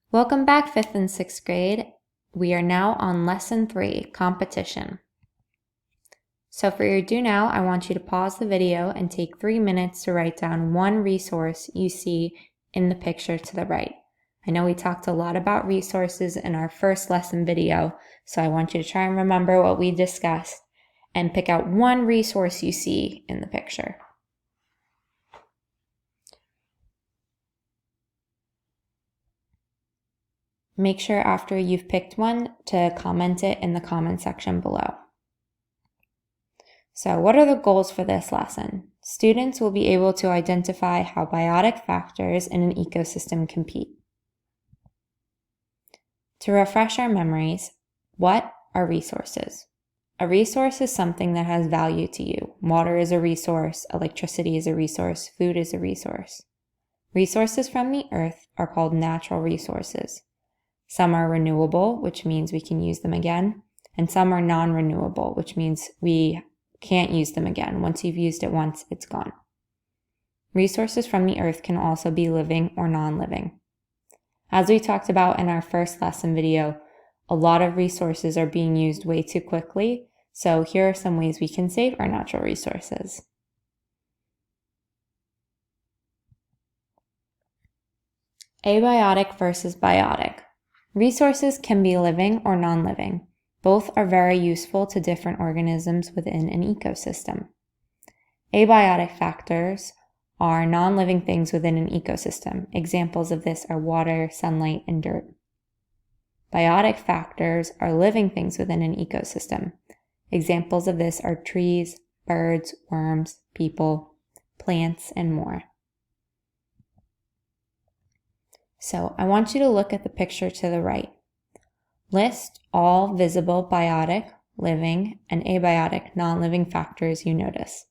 Welcome back, 5th and 6th grade. We are now on Lesson 3, Competition. So for your do now, I want you to pause the video and take 3 minutes to write down one resource you see in the picture to the right. I know we talked a lot about resources in our first lesson video, so I want you to try and remember what we discussed and pick out one resource you see in the picture. Make sure after you've picked one to comment it in the comment section below. So what are the goals for this lesson? Students will be able to identify how biotic factors in an ecosystem compete. To refresh our memories, what are resources? A resource is something that has value to you. Water is a resource, electricity is a resource, food is a resource. Resources from the earth are called natural resources. Some are renewable, which means we can use them again, and some are non-renewable, which means we can't use them again. Once you've used it once, it's gone. Resources from the earth can also be living or non-living. As we talked about in our first lesson video, a lot of resources are being used way too quickly, so here are some ways we can save our natural resources. Abiotic versus biotic. Resources can be living or non-living. Both are very useful to different organisms within an ecosystem. Abiotic factors are non-living things within an ecosystem. Examples of this are water, sunlight, and dirt. Biotic factors are living things within an ecosystem. Examples of this are trees, birds, worms, people, plants, and more. So I want you to look at the picture to the right. List all visible biotic, living, and abiotic non-living factors you notice.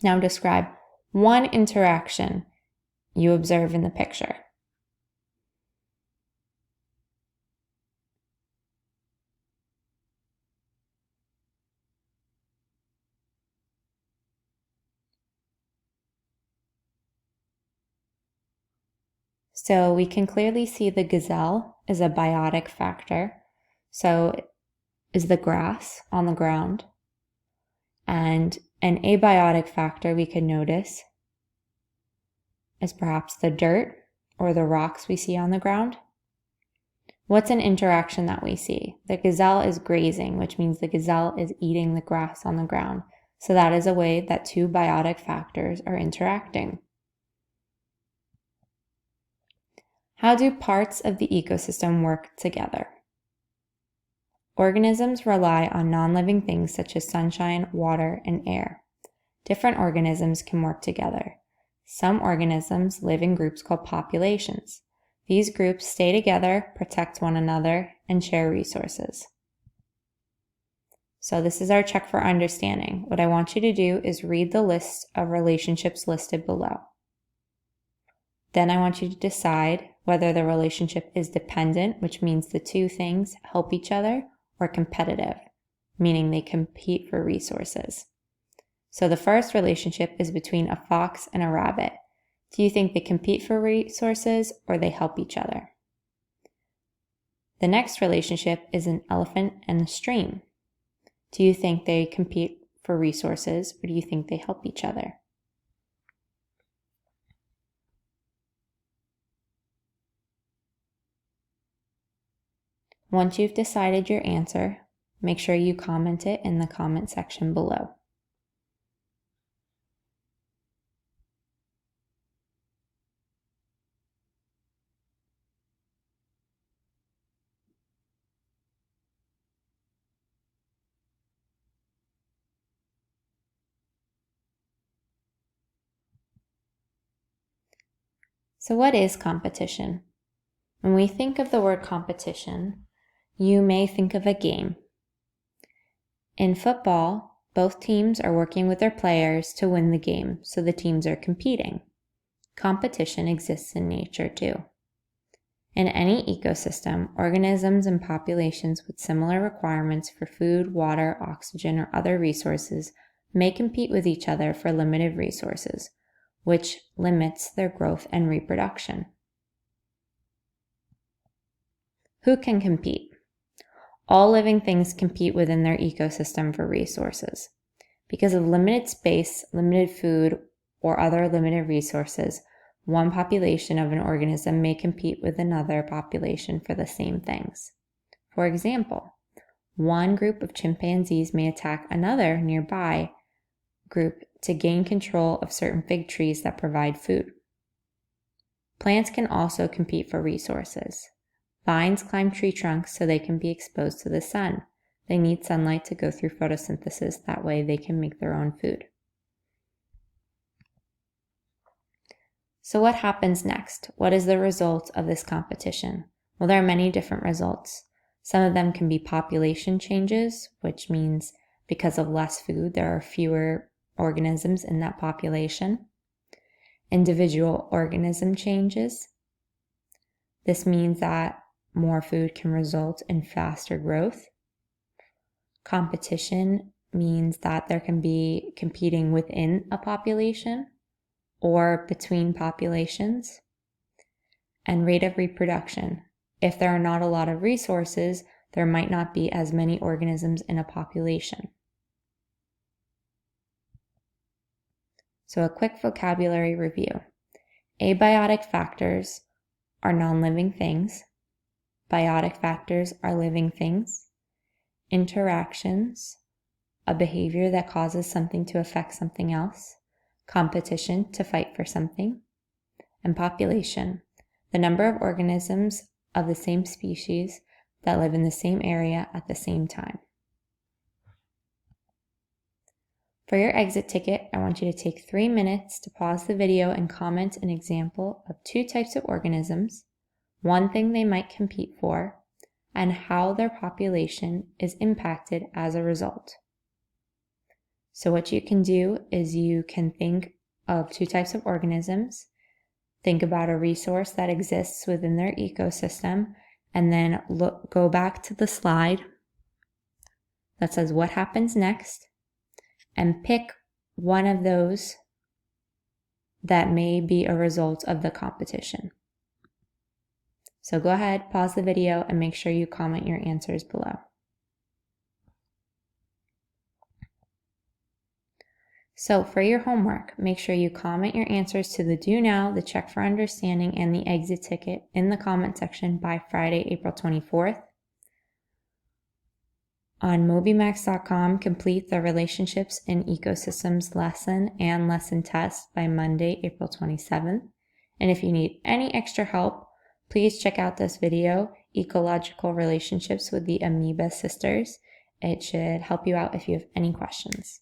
Now describe one interaction you observe in the picture. So we can clearly see the gazelle is a biotic factor. So is the grass on the ground. And an abiotic factor we can notice is perhaps the dirt or the rocks we see on the ground. What's an interaction that we see? The gazelle is grazing, which means the gazelle is eating the grass on the ground. So that is a way that two biotic factors are interacting. How do parts of the ecosystem work together? Organisms rely on non-living things such as sunshine, water, and air. Different organisms can work together. Some organisms live in groups called populations. These groups stay together, protect one another, and share resources. So this is our check for understanding. What I want you to do is read the list of relationships listed below. Then I want you to decide whether the relationship is dependent, which means the two things help each other, or competitive, meaning they compete for resources. So the first relationship is between a fox and a rabbit. Do you think they compete for resources or they help each other? The next relationship is an elephant and a stream. Do you think they compete for resources or do you think they help each other? Once you've decided your answer, make sure you comment it in the comment section below. So what is competition? When we think of the word competition, you may think of a game. In football, both teams are working with their players to win the game, so the teams are competing. Competition exists in nature too. In any ecosystem, organisms and populations with similar requirements for food, water, oxygen, or other resources may compete with each other for limited resources, which limits their growth and reproduction. Who can compete? All living things compete within their ecosystem for resources. Because of limited space, limited food, or other limited resources, one population of an organism may compete with another population for the same things. For example, one group of chimpanzees may attack another nearby group to gain control of certain fig trees that provide food. Plants can also compete for resources. Vines climb tree trunks so they can be exposed to the sun. They need sunlight to go through photosynthesis, that way they can make their own food. So what happens next? What is the result of this competition? Well, there are many different results. Some of them can be population changes, which means because of less food, there are fewer organisms in that population. Individual organism changes. This means that more food can result in faster growth. Competition means that there can be competing within a population or between populations. And rate of reproduction. If there are not a lot of resources, there might not be as many organisms in a population. So a quick vocabulary review. Abiotic factors are non-living things. Biotic factors are living things. Interactions, a behavior that causes something to affect something else. Competition, to fight for something. And population, the number of organisms of the same species that live in the same area at the same time. For your exit ticket, I want you to take 3 minutes to pause the video and comment an example of 2 types of organisms, one thing they might compete for, and how their population is impacted as a result. So what you can do is you can think of 2 types of organisms, think about a resource that exists within their ecosystem, and then go back to the slide that says what happens next, and pick one of those that may be a result of the competition. So go ahead, pause the video, and make sure you comment your answers below. So for your homework, make sure you comment your answers to the Do Now, the Check for Understanding, and the Exit Ticket in the comment section by Friday, April 24th. On mobymax.com, complete the Relationships in Ecosystems lesson and lesson test by Monday, April 27th. And if you need any extra help, please check out this video, Ecological Relationships with the Amoeba Sisters. It should help you out if you have any questions.